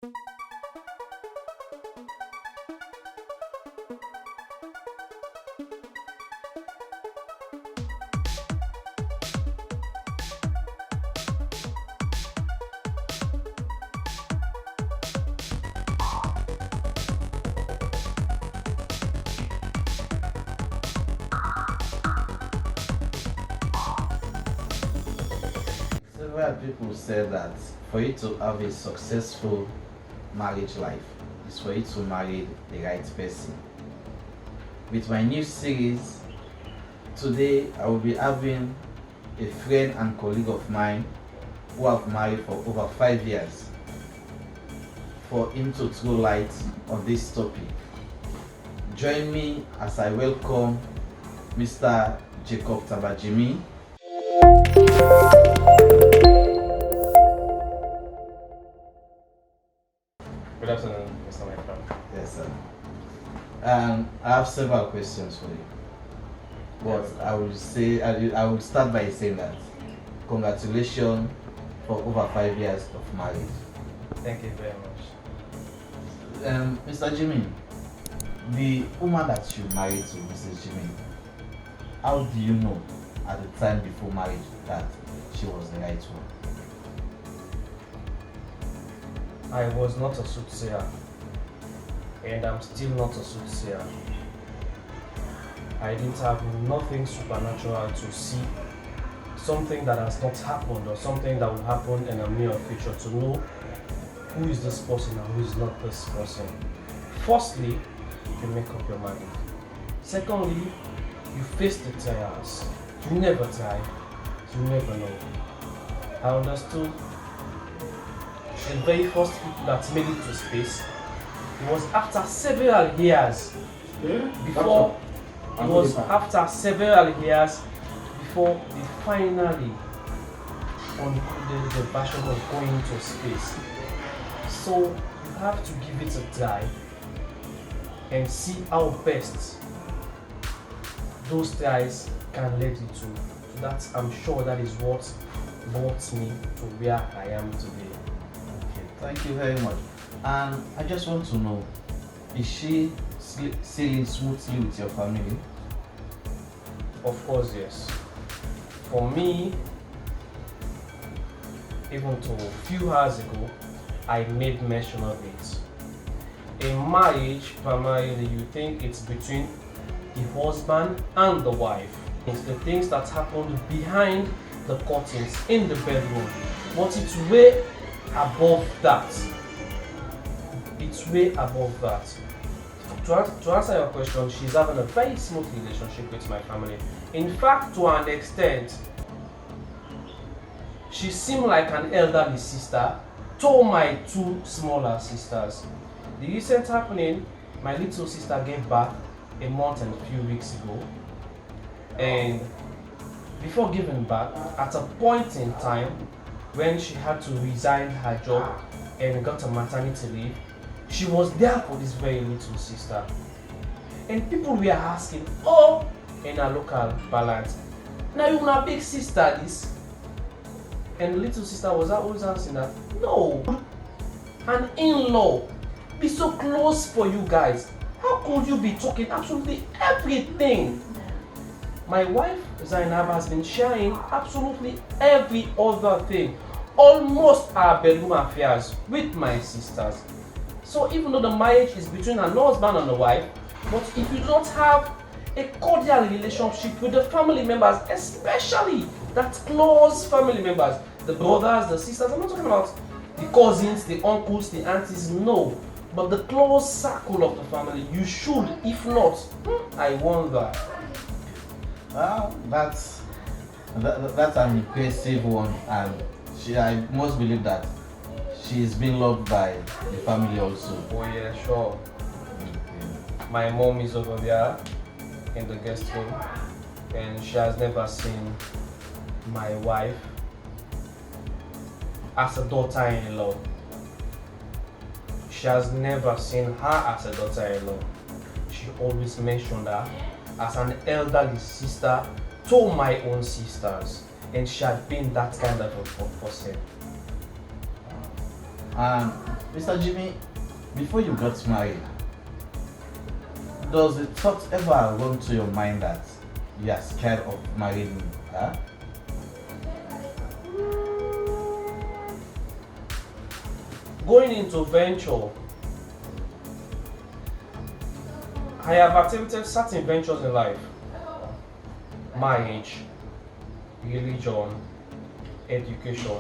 Several people say that for you to have a successful marriage life is for you to marry the right person. With my new series, today I will be having a friend and colleague of mine who have married for over 5 years for him to throw light on this topic. Join me as I welcome Mr. Jacob Tabajimi. Good afternoon, Mr. Michael. Yes, sir. I have several questions for you. But I will start by saying that congratulations for over 5 years of marriage. Thank you very much. Mr. Jimmy, the woman that you married to, Mrs. Jimmy, how do you know at the time before marriage that she was the right one? I was not a soothsayer, and I'm still not a soothsayer. I didn't have nothing supernatural to see something that has not happened or something that will happen in the near future to know who is this person and who is not this person. Firstly, you make up your mind. Secondly, you face the trials. You never try, you never know. I understood the very first people that made it to space. It was after several years before they finally concluded the version of going to space. So you have to give it a try and see how best those tries can lead you to. So that I'm sure that is what brought me to where I am today. Okay, thank you very much. And I just want to know, is she sailing smoothly with your family? Of course, yes. For me, even to a few hours ago, I made mention of it. In marriage, primarily, you think it's between the husband and the wife. It's the things that happen behind the curtains in the bedroom, but it's way above that. It's way above that. To answer your question, she's having a very smooth relationship with my family. In fact, to an extent, she seemed like an elderly sister to my two smaller sisters. The recent happening, my little sister gave birth a month and a few weeks ago, and before giving birth, at a point in time when she had to resign her job and got a maternity leave, she was there for this very little sister. And people were asking, oh, in a local balance, now you're a big sister this? And the little sister was always answering that, no, an in-law, be so close for you guys. How could you be talking absolutely everything? My wife, Zainab, has been sharing absolutely every other thing, almost our bedroom affairs with my sisters. So even though the marriage is between an husband and a wife, but if you don't have a cordial relationship with the family members, especially that close family members, the brothers, the sisters, I'm not talking about the cousins, the uncles, the aunties, no, but the close circle of the family, you should. If not, I wonder. Well, that's an impressive one, and I must believe that she's been loved by the family also. Oh yeah, sure. My mom is over there in the guest room, and she has never seen my wife as a daughter-in-law. She has never seen her as a daughter-in-law. She always mentioned her as an elderly sister to my own sisters, and she had been that kind of a person. And Mr. Jimmy, before you got married, does the thought ever run to your mind that you are scared of marrying her? Going into venture, I have activated certain ventures in life. Marriage, religion, education,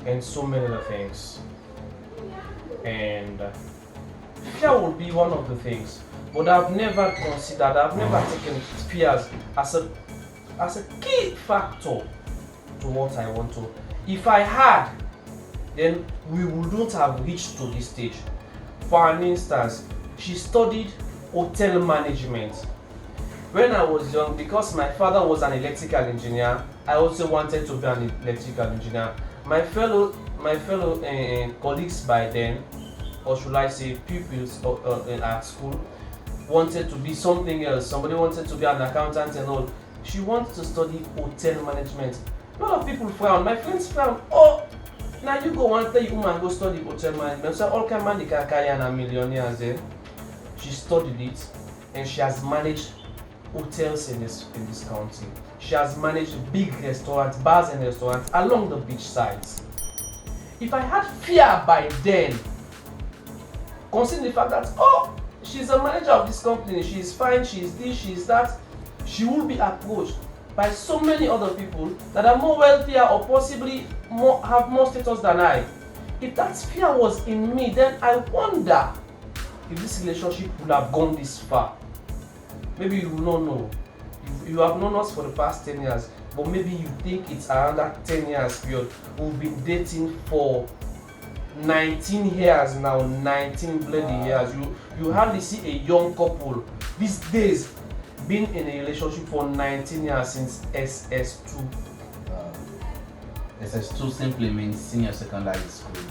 and so many other things. And fear will be one of the things. But I've never considered, I've never taken fears as a key factor to what I want to. If I had, then we wouldn't have reached to this stage. For an instance, she studied hotel management. When I was young, because my father was an electrical engineer, I also wanted to be an electrical engineer. My fellow colleagues by then, or should I say pupils at school, wanted to be something else. Somebody wanted to be an accountant and all. She wanted to study hotel management. A lot of people frown. My friends frown. Oh, now you go one day, woman go study hotel management. So all kind of money can carry and millionaires then. She studied it, and she has managed hotels in this country. She has managed big restaurants, bars and restaurants along the beach sides. If I had fear by then, considering the fact that she's a manager of this company, she is fine, she is this, she is that, she will be approached by so many other people that are more wealthier or possibly have more status than I. If that fear was in me, then I wonder if this relationship would have gone this far. Maybe you will not know. You have known us for the past 10 years, but maybe you think it's around that 10 years period. We've been dating for 19 years now, 19 bloody years. You hardly see a young couple these days being in a relationship for 19 years since SS2. SS2 simply means senior secondary school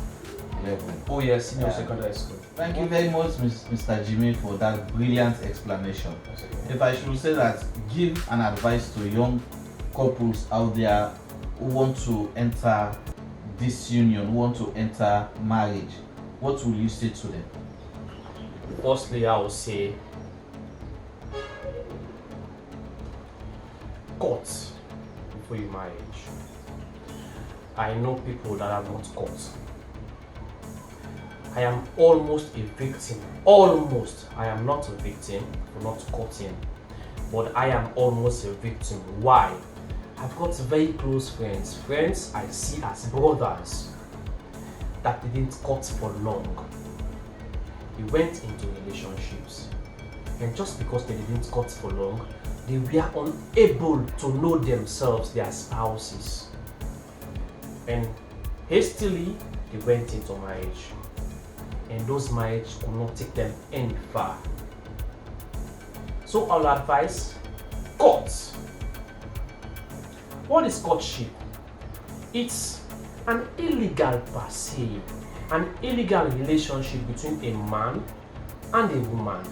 level. Oh yes, senior secondary school. Thank you very much, Mr. Jimmy, for that brilliant explanation. If I should say that, give an advice to young couples out there who want to enter this union, who want to enter marriage, what will you say to them? Firstly, I will say, court before you marry. I know people that are not caught. I am almost a victim. Almost. I am not a victim for not courting, but I am almost a victim. Why? I've got very close friends I see as brothers that didn't court for long. They went into relationships, and just because they didn't court for long, they were unable to know themselves, their spouses, and hastily they went into marriage, and those marriages could not take them any far. So I'll advise, court. What is courtship? It's an illegal per se, an illegal relationship between a man and a woman,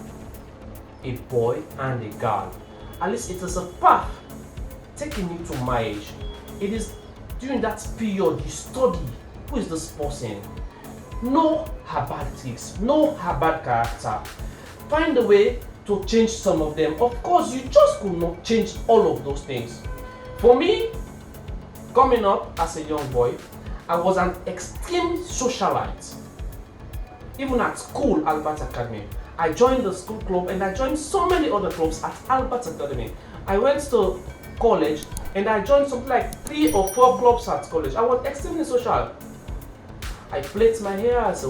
a boy and a girl. At least it is a path taking you to marriage. It is during that period you study who is this person, know her bad tricks, know her bad character, find a way to change some of them. Of course, you just could not change all of those things. For me, coming up as a young boy, I was an extreme socialite. Even at school, Albert Academy, I joined the school club and I joined so many other clubs at Albert Academy. I went to college and I joined something like 3 or 4 clubs at college. I was extremely social. I plait my hair as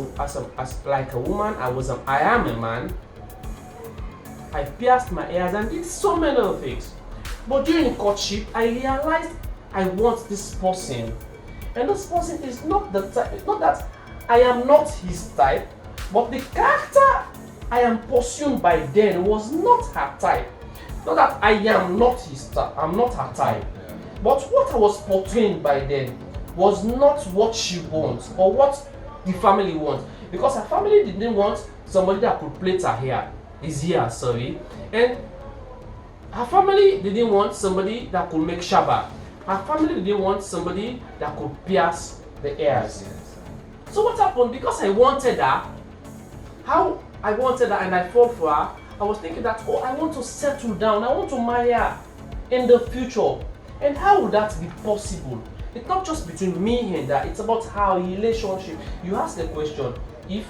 like a woman. I am a man. I pierced my ears and did so many other things. But during courtship, I realized I want this person, and this person is not the type. It's not that I am not his type, but the character I am pursuing by then was not her type. Not that I am not his type. I'm not her type. But what I was portraying by then was not what she wants or what the family wants, because her family didn't want somebody that could plait her hair. And her family didn't want somebody that could make shaba. Her family didn't want somebody that could pierce the ears. So what happened? Because I wanted her, how I wanted her and I fought for her, I was thinking that, oh, I want to settle down, I want to marry her in the future. And how would that be possible? It's not just between me and her, it's about our relationship. You ask the question, if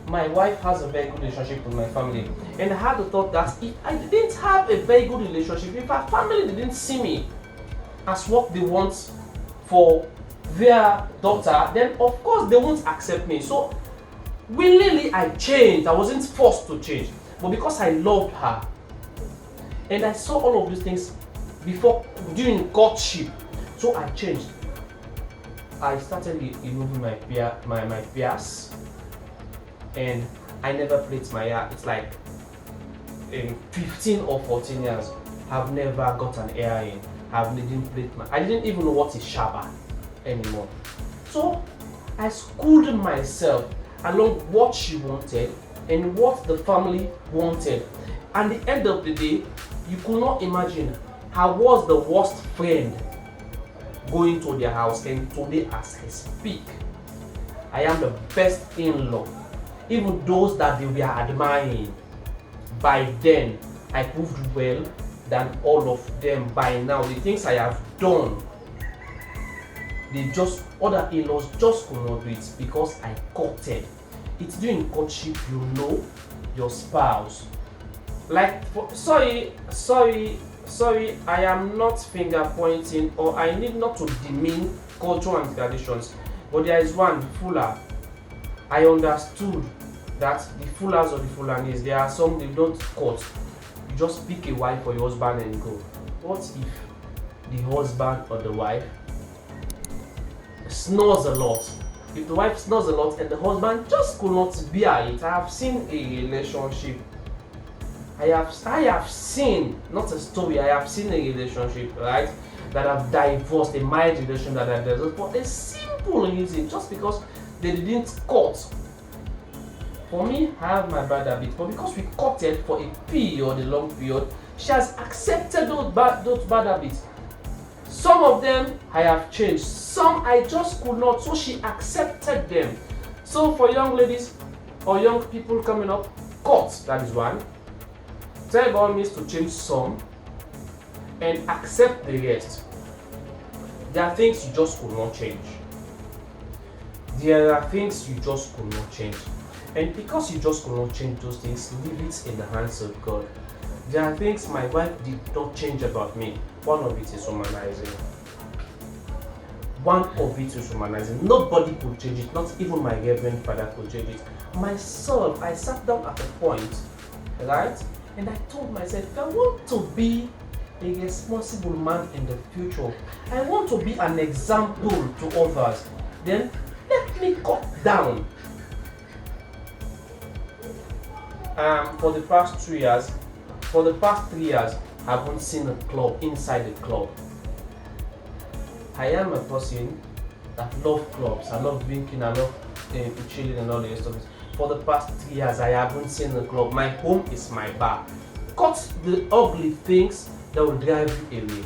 my wife has a very good relationship with my family, and I had the thought that if I didn't have a very good relationship, if her family didn't see me as what they want for their daughter, then of course they won't accept me. So willingly I changed. I wasn't forced to change, but because I loved her and I saw all of these things before during courtship, so I changed. I started removing my pierce, and I never plait my hair. It's like in 15 or 14 years, I've never got an earring. I didn't even know what is shaba anymore. So I schooled myself along what she wanted and what the family wanted. At the end of the day, you could not imagine I was the worst friend going to their house, and today as I speak, I am the best in-law. Even those that they were admiring, by then I proved well than all of them. By now, the things I have done, other in-laws just could not do it because I courted. It's during courtship you know your spouse. Like, sorry, I am not finger pointing, or I need not to demean culture and traditions, but there is one, Fuller. I understood that the Fullers or the Fulanis, there are some they don't court. You just pick a wife for your husband and go. What if the husband or the wife snores a lot? If the wife snores a lot and the husband just could not bear it. I have seen a relationship. I have seen, not a story, I have seen a relationship, right, that have divorced, a marriage relationship that have divorced for a simple reason, just because they didn't court. For me, I have my bad habit, but because we courted for a period, a long period, she has accepted those bad habits. Some of them I have changed, some I just could not, so she accepted them. So for young ladies or young people coming up, court, that is one. Tell God means to change some and accept the rest. There are things you just could not change. There are things you just could not change. And because you just could not change those things, leave it in the hands of God. There are things my wife did not change about me. One of it is humanizing. One of it is humanizing. Nobody could change it. Not even my reverend father could change it. Myself, I sat down at a point, right? And I told myself, if I want to be a responsible man in the future, I want to be an example to others, then let me cut down. For the past 3 years, I haven't seen a club inside the club. I am a person that loves clubs. I love drinking, I love chilling and all the rest of it. For the past 3 years, I haven't seen a club. My home is my bar. Cut the ugly things that will drive you away.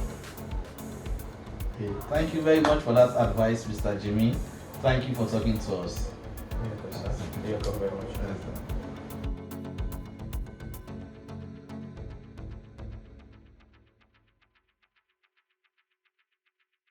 Okay. Thank you very much for that advice, Mr. Jimmy. Thank you for talking to us. You're welcome very much.